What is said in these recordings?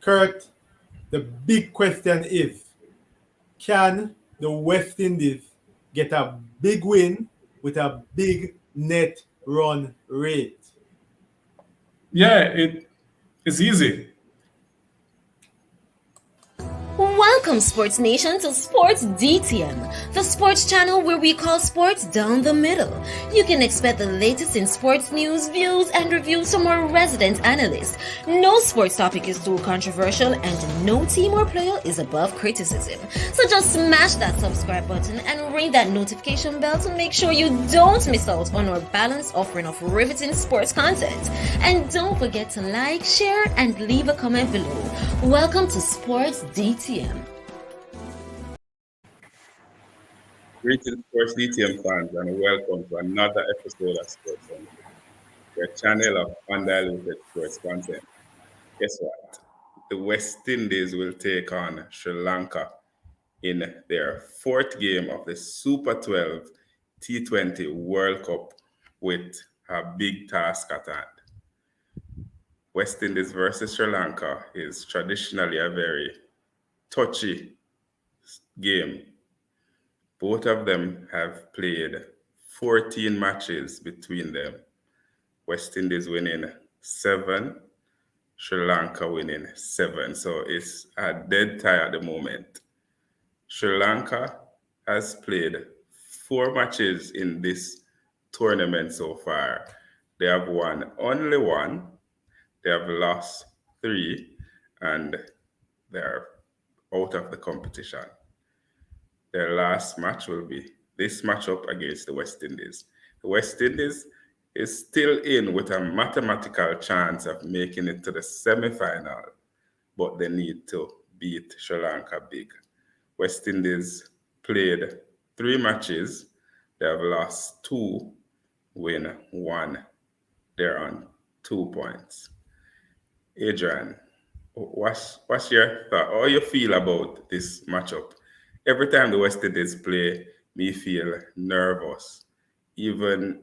Kurt, the big question is, can the West Indies get a big win with a big net run rate? Yeah, it's easy. Welcome, Sports Nation, to Sports DTM, the sports channel where we call sports down the middle. You can expect the latest in sports news, views, and reviews from our resident analysts. No sports topic is too controversial, and no team or player is above criticism. So just smash that subscribe button and ring that notification bell to make sure you don't miss out on our balanced offering of riveting sports content. And don't forget to like, share, and leave a comment below. Welcome to Sports DTM. Greetings, Sports DTM fans, and welcome to another episode of Sports Only, your channel of undiluted sports content. Guess what? The West Indies will take on Sri Lanka in their fourth game of the Super 12 T20 World Cup with a big task at hand. West Indies versus Sri Lanka is traditionally a very touchy game. Both of them have played 14 matches between them. West Indies winning 7, Sri Lanka winning 7. So it's a dead tie at the moment. Sri Lanka has played 4 matches in this tournament so far. They have won only 1. They have lost 3, and they're out of the competition. Their last match will be this matchup against the West Indies. The West Indies is still in with a mathematical chance of making it to the semi-final, but they need to beat Sri Lanka big. West Indies played 3 matches. They have lost 2, win 1. They're on 2 points. Adrian, what's your thought? How you feel about this matchup? Every time the West Indies play, me feel nervous. Even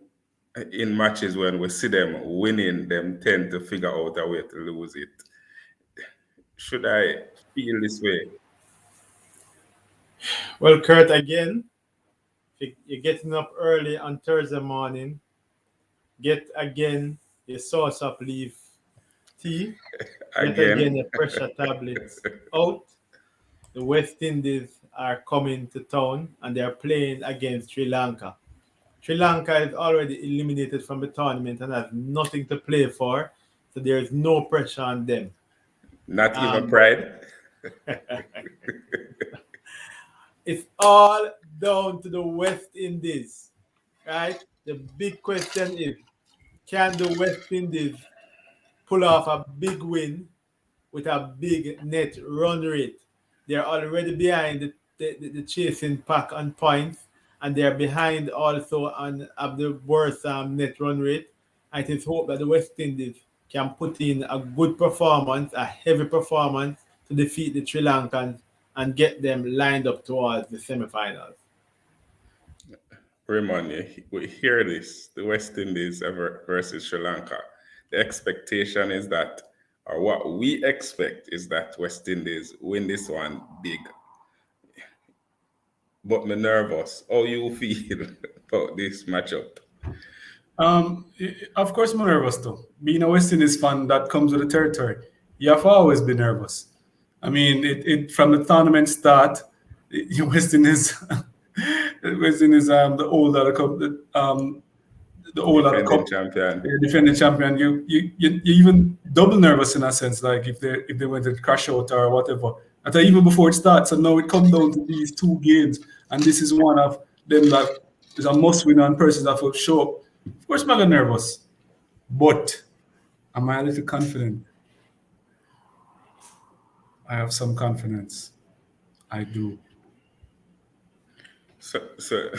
in matches when we see them winning, them tend to figure out a way to lose it. Should I feel this way? Well, Kurt, again, you're getting up early on Thursday morning. Get again your source of leaf tea. Get again your pressure tablets out. The West Indies are coming to town and they are playing against Sri Lanka. Sri Lanka is already eliminated from the tournament and has nothing to play for, so there is no pressure on them. Not even pride? It's all down to the West Indies, right? The big question is, can the West Indies pull off a big win with a big net run rate? They're already behind the chasing pack on points, and they're behind also on of the worst net run rate. It is hope that the West Indies can put in a good performance, a heavy performance to defeat the Sri Lankans and get them lined up towards the semifinals. Raymond, we hear this, the West Indies versus Sri Lanka. The expectation is that, or what we expect is that West Indies win this one big. But me nervous. How you feel about this matchup? Of course, I'm nervous too. Being a West Indies fan, that comes with the territory. You have to always be nervous. I mean, it from the tournament start, West Indies, West Indies, the older the Defending cup, champion. the defending champion. You even double nervous in a sense, like if they went to crash out or whatever. I thought even before it starts, and now it comes down to these 2 games, and this is one of them that is a must win on persons that will show up. Of course, I'm nervous, but am I a little confident? I have some confidence. I do. So, so,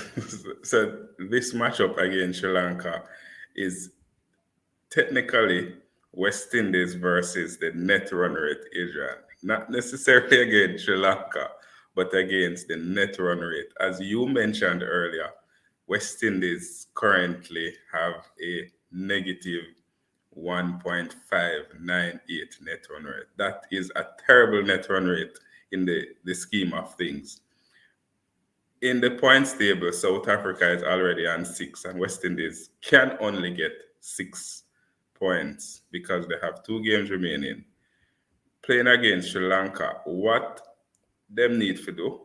so this matchup against Sri Lanka is technically West Indies versus the net run rate Israel. Not necessarily against Sri Lanka, but against the net run rate. As you mentioned earlier, West Indies currently have a negative 1.598 net run rate. That is a terrible net run rate in the scheme of things. In the points table, South Africa is already on 6, and West Indies can only get 6 points because they have 2 games remaining. Playing against Sri Lanka, what them need to do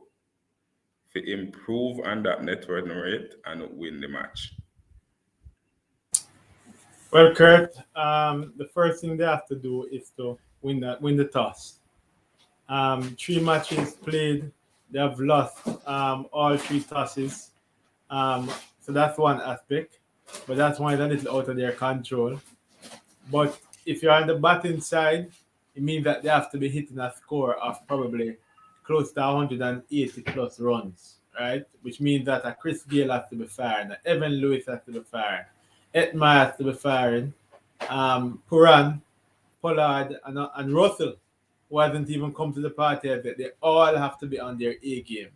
to improve on that net run rate and win the match? Well, Kurt, the first thing they have to do is to win the toss. 3 matches played, they have lost all 3 tosses. So that's one aspect, but that's one is a little out of their control. But if you're on the batting side, it means that they have to be hitting a score of probably close to 180 plus runs, right? Which means that a Chris Gale has to be firing, a Evan Lewis has to be firing, Etma has to be firing, Puran, Pollard, and Russell, who hasn't even come to the party yet. They all have to be on their A games.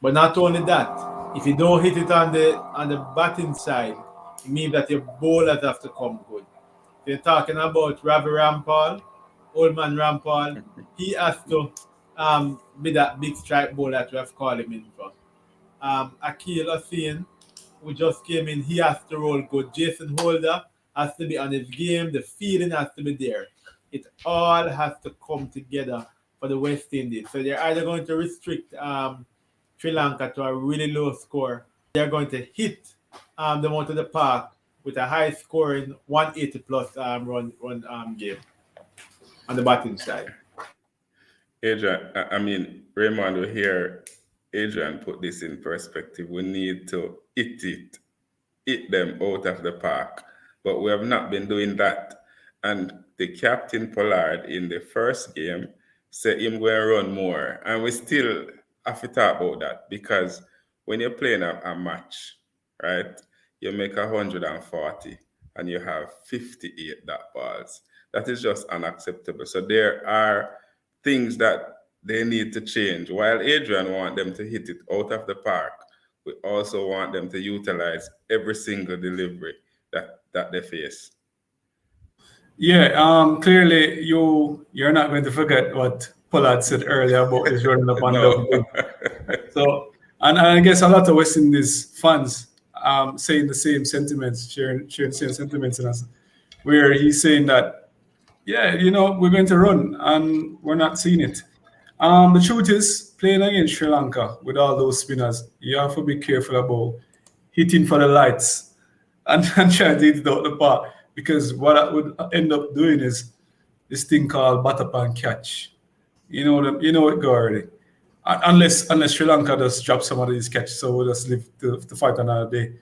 But not only that, if you don't hit it on the batting side, it means that your bowlers have to come good. They're talking about Ravi Rampal, old man Rampal. He has to be that big strike bowler that we have called him in for. Akil Hussain, who just came in, he has to roll good. Jason Holder has to be on his game. The feeling has to be there. It all has to come together for the West Indies. So they're either going to restrict Sri Lanka to a really low score, or they're going to hit them out of the park with a high scoring 180 plus run game on the batting side. Adrian, I mean, Raymond will hear Adrian put this in perspective. We need to hit them out of the park. But we have not been doing that. And the captain Pollard in the first game said him going to run more. And we still have to talk about that because when you're playing a match, right, you make 140 and you have 58 dot balls. That is just unacceptable. So there are things that they need to change. While Adrian want them to hit it out of the park, we also want them to utilize every single delivery that they face. Yeah, clearly you're not going to forget what Pollard said earlier about this running up and down No. thing. So, and I guess a lot of West Indies fans saying the same sentiments, sharing the same sentiments in us, where he's saying that, yeah, we're going to run and we're not seeing it. The truth is, playing against Sri Lanka with all those spinners, you have to be careful about hitting for the lights and trying to hit it out the park. Because what I would end up doing is this thing called batter pan catch. You know it go already. Unless Sri Lanka just drop some of these catches, so we'll just live to fight another day.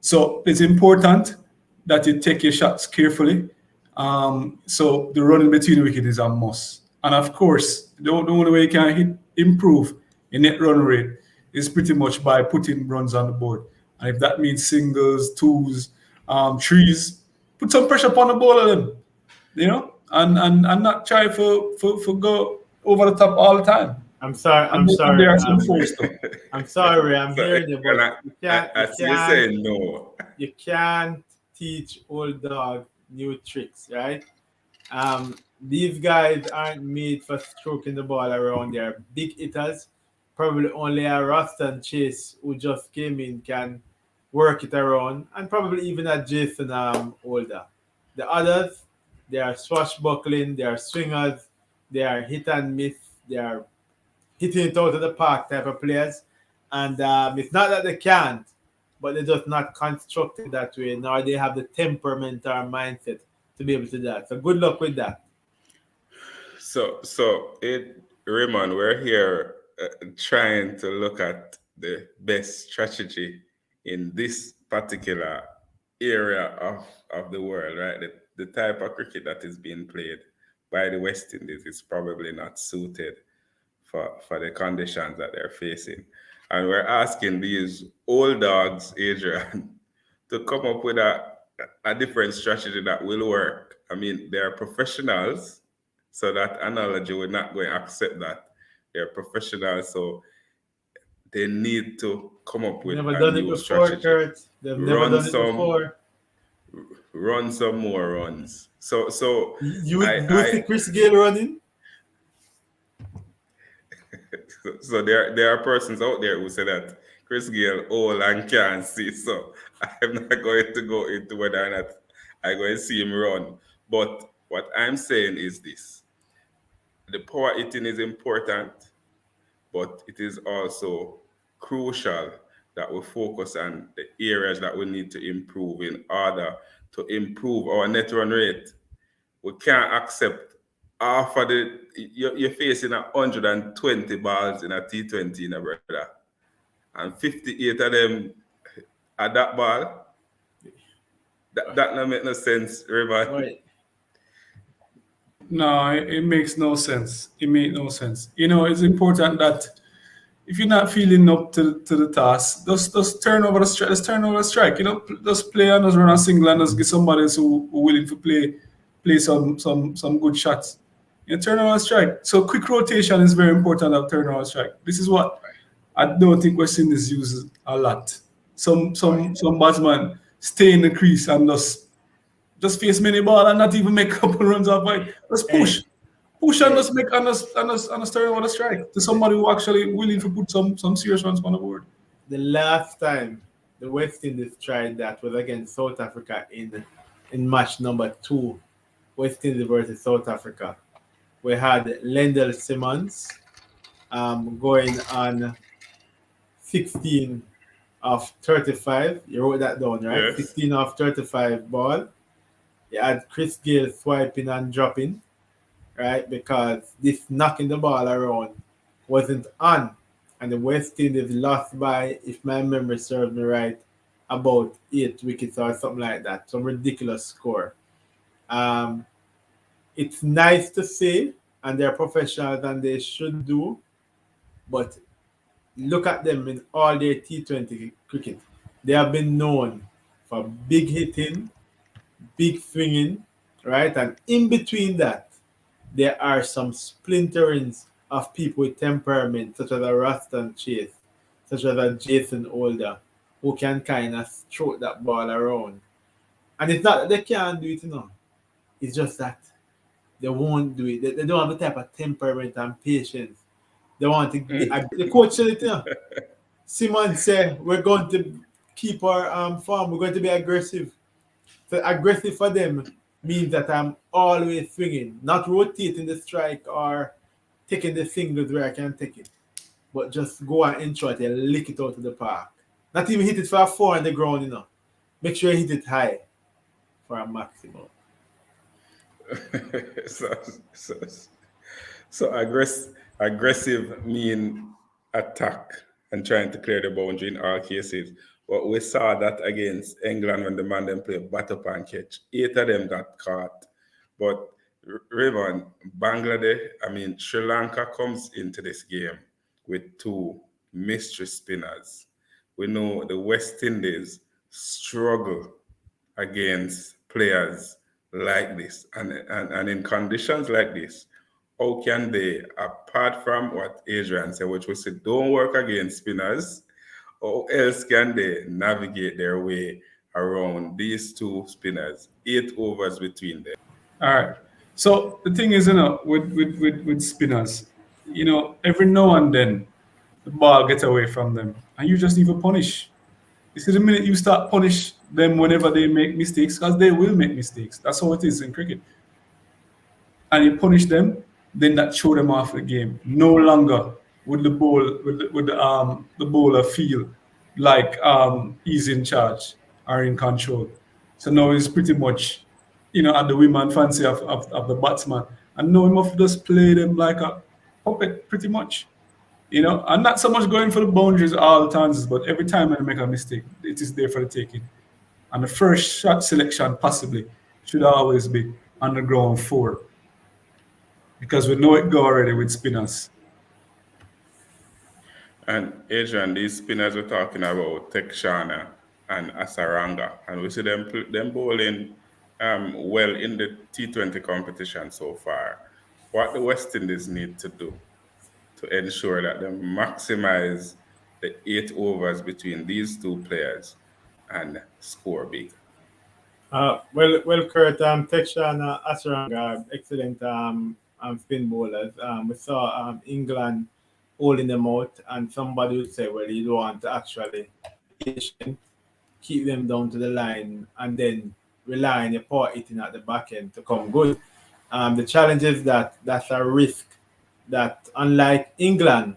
So it's important that you take your shots carefully. So the running between wicket is a must. And of course, the only way you can improve your net run rate is pretty much by putting runs on the board. And if that means singles, twos, threes, put some pressure upon the ball of them, and not try for go over the top all the time. I'm sorry. And there are some force though. I'm sorry. I'm hearing you, but You say no. You can't teach old dog new tricks, right? These guys aren't made for stroking the ball around. They're big hitters. Probably only a Ruston Chase who just came in can work it around, and probably even a Jason Holder. The others, they are swashbuckling, they are swingers, they are hit and miss, they are hitting it out of the park type of players. And it's not that they can't, but they're just not constructed that way, nor they have the temperament or mindset to be able to do that. So good luck with that. Raymond, we're here trying to look at the best strategy in this particular area of the world, right? The type of cricket that is being played by the West Indies is probably not suited for the conditions that they're facing. And we're asking these old dogs, Adrian, to come up with a different strategy that will work. I mean, they're professionals, so that analogy, we're not going to accept that. They're professionals, so they need to come up with Never a done it new before, strategy. Kurt. They've never done it before. run some more runs. So You I see Chris Gale running? so there are persons out there who say that Chris Gale old and can't see. So I'm not going to go into whether or not I'm going to see him run. But what I'm saying is this: the power eating is important, but it is also crucial that we focus on the areas that we need to improve in order to improve our net run rate. We can't accept half of the you're facing 120 balls in a T20 in a brother, and 58 of them at that ball. That don't make no sense, Raymond. Right. No, it makes no sense. It makes no sense. It's important that if you're not feeling up to the task, just turn over the strike. Just turn over the strike. Just play and just run a single and just get somebody else who willing to play some good shots. Turn over the strike. So quick rotation is very important of turn over the strike. This is what I don't think West Indies uses a lot. Some batsman stay in the crease and just face many ball and not even make a couple runs off it. Just push. Hey, Push and hey, just make and just turn over the strike to somebody who actually willing to put some serious runs on the board. the last time the West Indies tried that was against South Africa in match number two, West Indies versus South Africa. We had Lendl Simmons going on 16 of 35. You wrote that down, right? Yes. 16 of 35 ball. You had Chris Gale swiping and dropping, right? Because this knocking the ball around wasn't on. And the West Indies lost by, if my memory serves me right, about 8 wickets or something like that. Some ridiculous score. Um, it's nice to see, and they're professionals and they should do, but look at them in all their T20 cricket. They have been known for big hitting, big swinging, right? And in between that, there are some splinterings of people with temperament, such as a Raston Chase, such as a Jason Older, who can kind of stroke that ball around. And it's not that they can't do it. It's just that they won't do it. They don't have the type of temperament and patience. They want to be. The coach said it. Simon said, we're going to keep our form. We're going to be aggressive. So aggressive for them means that I'm always swinging, not rotating the strike or taking the singles where I can take it, but just go and ensure it and lick it out to the park. Not even hit it for a four on the ground. Make sure you hit it high for a maximum. so, so, aggressive mean attack and trying to clear the boundary in all cases. But we saw that against England when the man them play bat up and catch. 8 of them got caught. But Raymond, Bangladesh, I mean Sri Lanka comes into this game with two mystery spinners. We know the West Indies struggle against players like this. And in conditions like this, how can they, apart from what Adrian said, which was say don't work against spinners, how else can they navigate their way around these two spinners, 8 overs between them? All right. So the thing is, with spinners, every now and then the ball gets away from them, and you just need to punish. You see, the minute you start punish them whenever they make mistakes, because they will make mistakes. That's how it is in cricket. And you punish them, then that throw them off the game. No longer would the bowler feel like he's in charge or in control. So now he's pretty much, at the whim and fancy of the batsman. And now he must just play them like a puppet, pretty much. And not so much going for the boundaries all the times, but every time I make a mistake, it is there for the taking. And the first shot selection possibly should always be on the ground four, because we know it go already with spinners. And Adrian, these spinners we're talking about, Tekshana and Asaranga, and we see them bowling well in the T20 competition so far. What the West Indies need to do to ensure that they maximize the 8 overs between these two players and score big. Kurt, Teksha and Asaranga, excellent spin bowlers. We saw England holding them out, and somebody would say, well, you don't want to actually be patient, keep them down to the line, and then rely on your power hitting at the back end to come good. The challenge is that that's a risk that, unlike England,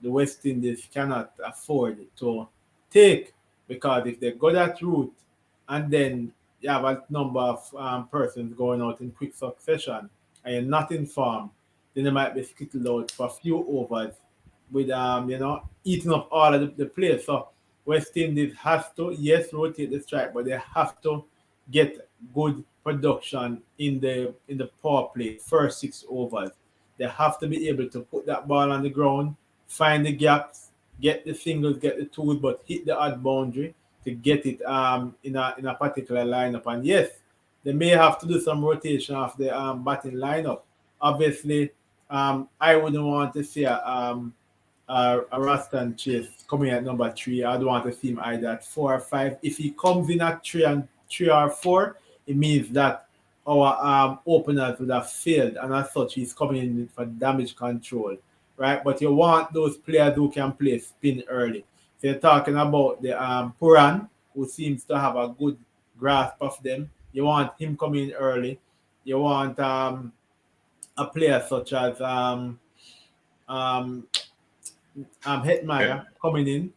the West Indies cannot afford to take, because if they go that route and then you have a number of persons going out in quick succession and you're not informed, then they might be skittled out for a few overs with eating up all of the players. So West Indies has to, yes, rotate the strike, but they have to get good production in the power play first 6 overs. They have to be able to put that ball on the ground, find the gaps, get the singles, get the twos, but hit the odd boundary to get it in a particular lineup. And yes, they may have to do some rotation of the batting lineup. Obviously, I wouldn't want to see a Rastan Chase coming at number 3. I don't want to see him either at 4 or 5. If he comes in at 3 or 4, it means that our openers would have failed, and as such, he's coming in for damage control, right? But you want those players who can play spin early. So you're talking about the Puran, who seems to have a good grasp of them. You want him coming in early. You want a player such as um, Yeah. Hetmeyer coming in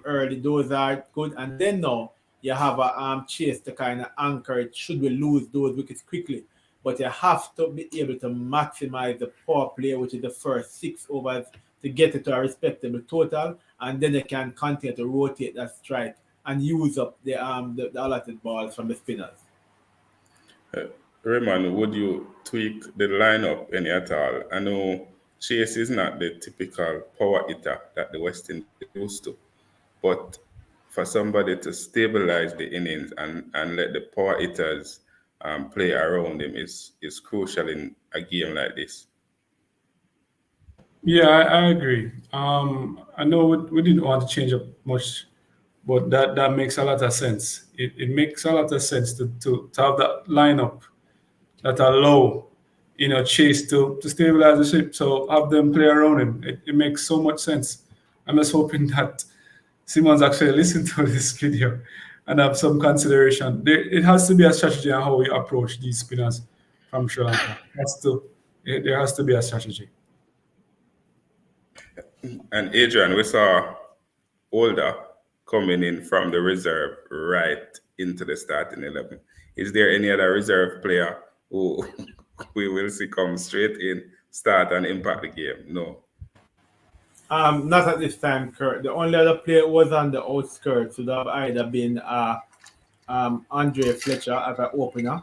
early. Those are good. And then now you have a chase to kind of anchor it should we lose those wickets quickly. But you have to be able to maximize the power play, which is the first 6 overs, to get it to a respectable total, and then you can continue to rotate that strike and use up the allotted balls from the spinners. Uh, Raymond, would you tweak the lineup any at all? I know Chase is not the typical power hitter that the West Indies used to, but for somebody to stabilize the innings and let the power hitters play around him is crucial in a game like this. Yeah, I agree. I know we didn't want to change up much, but that makes a lot of sense. It makes a lot of sense to have that lineup that allow Chase to stabilize the ship. So have them play around him. It makes so much sense. I'm just hoping that Simon's actually listened to this video and have some consideration. It has to be a strategy on how we approach these spinners from Sri Lanka. There has to be a strategy. And Adrian, we saw Older coming in from the reserve right into the starting 11. Is there any other reserve player who we will see come straight in, start and impact the game? No. Not at this time, Kurt. The only other player who was on the outskirts would have either been Andre Fletcher as an opener,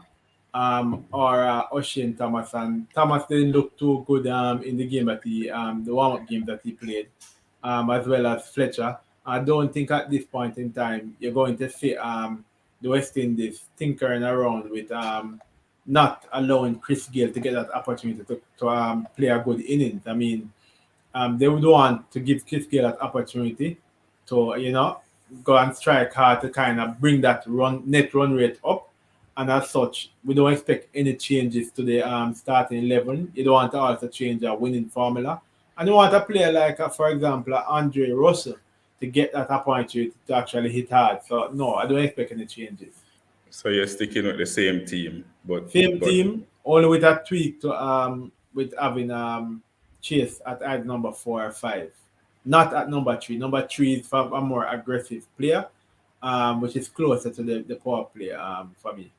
or O'Shane Thomas. And Thomas didn't look too good in the game that the warm-up game that he played, as well as Fletcher. I don't think at this point in time you're going to see the West Indies tinkering around with not allowing Chris Gale to get that opportunity to play a good innings. I mean, they would want to give Chris Gale that opportunity to, go and strike hard to kind of bring that net run rate up. And as such, we don't expect any changes to the starting 11. You don't want to also change a winning formula. And you want a player like, for example, Andre Russell to get that opportunity to actually hit hard. So, no, I don't expect any changes. So you're sticking with the same team, Same but team, only with a tweak to with having Chase at either number 4 or 5, not at number 3. Number 3 is for a more aggressive player, which is closer to the power play for me.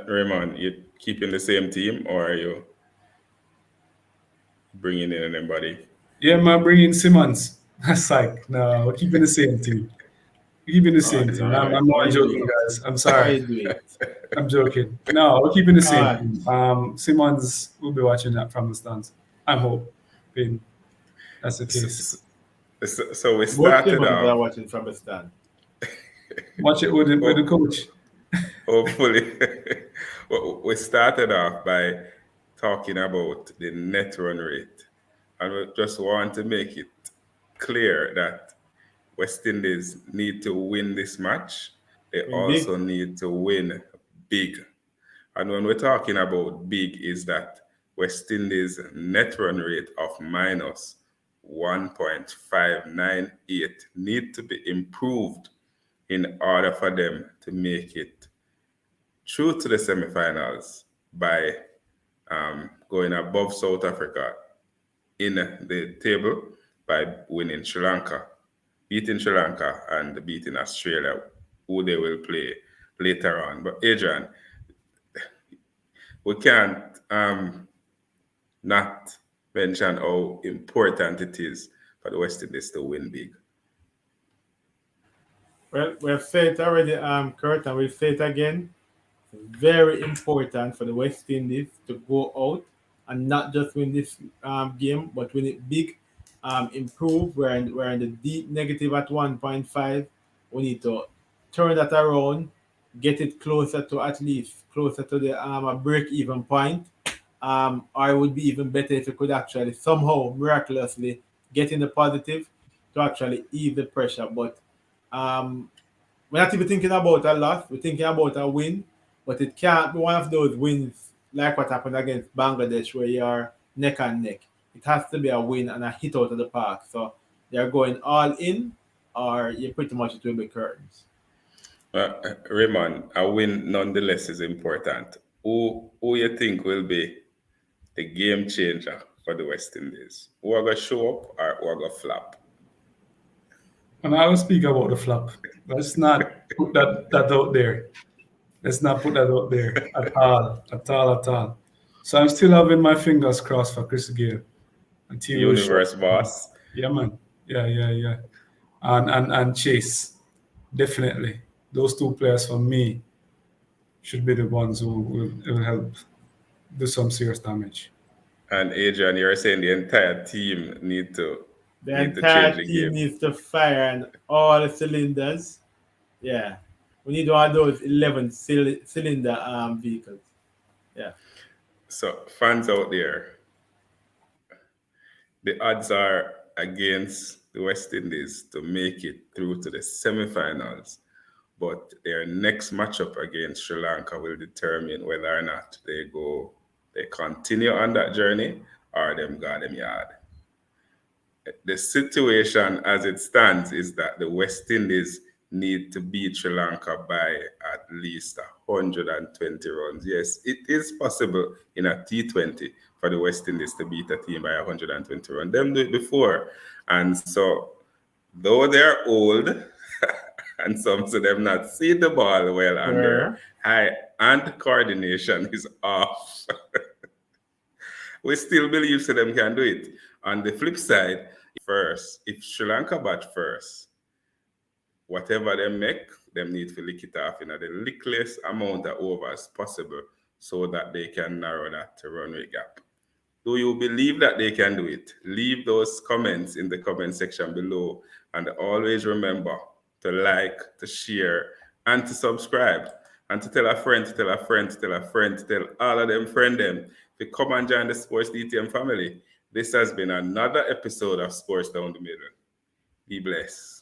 Raymond, you keeping the same team or are you bringing in anybody? Yeah, man, bring in Simmons. That's like, no, we're keeping the same team. We're keeping the All same right, team. all I'm, right. I'm Why not you do joking, it? guys. I'm Why sorry. you do it? I'm joking. No, we're keeping the All same right. team. Simmons will be watching that from the stands. I'm hoping that's the So, case. so we Both started Simmons are off, watching from the stand. Watch it with the oh, coach. hopefully, we started off by talking about the net run rate. And we just want to make it clear that West Indies need to win this match. They Win big. also need to win big. And when we're talking about big, is that West Indies net run rate of minus 1.598 need to be improved in order for them to make it through to the semifinals by going above South Africa in the table by winning Sri Lanka, beating Sri Lanka and beating Australia, who they will play later on. But Adrian, we can't not mention how important it is for the West Indies to win big. Well, we have said it already, Kurt, and we'll say it again. Very important for the West Indies to go out and not just win this game, but win it big, improve. We're in the deep negative at 1.5. We need to turn that around, get it closer to at least closer to the a break even point. Or it would be even better if we could actually somehow miraculously get in the positive to actually ease the pressure. But we're not even thinking about a loss. We're thinking about a win, but it can't be one of those wins like what happened against Bangladesh where you are neck and neck. It has to be a win and a hit out of the park. So they're going all in, or you pretty much it will be curtains. Raymond, a win nonetheless is important. Who you think will be the game changer for the West Indies? Who are going to show up or who are going to flop? And I will speak about the flop. Let's not put that out there. Let's not put that out there at all, at all, at all. So I'm still having my fingers crossed for Chris Gale and T. Universe boss. Yeah, man. Yeah. And Chase, definitely. Those two players for me should be the ones who will help do some serious damage. And Adrian, you're saying the entire team need to The change entire the team game. needs to fire on all the cylinders. Yeah. We need one of those 11 cylinder vehicles. Yeah. So fans out there, the odds are against the West Indies to make it through to the semifinals. But their next matchup against Sri Lanka will determine whether or not they continue on that journey or them got them yard. The situation as it stands is that the West Indies need to beat Sri Lanka by at least 120 runs. Yes, it is possible in a T20 for the West Indies to beat a team by 120 runs. Them do it before. And so, though they're old, and some of them not see the ball well, and their high hand coordination is off, we still believe so them can do it. On the flip side, if Sri Lanka bat first, whatever they make, them need to lick it off in the lickliest amount of overs possible so that they can narrow that runway gap. Do you believe that they can do it? Leave those comments in the comment section below. And always remember to like, to share, and to subscribe. And to tell a friend, to tell a friend, to tell a friend, to tell all of them, friend them, to come and join the Sports DTM family. This has been another episode of Sports Down the Middle. Be blessed.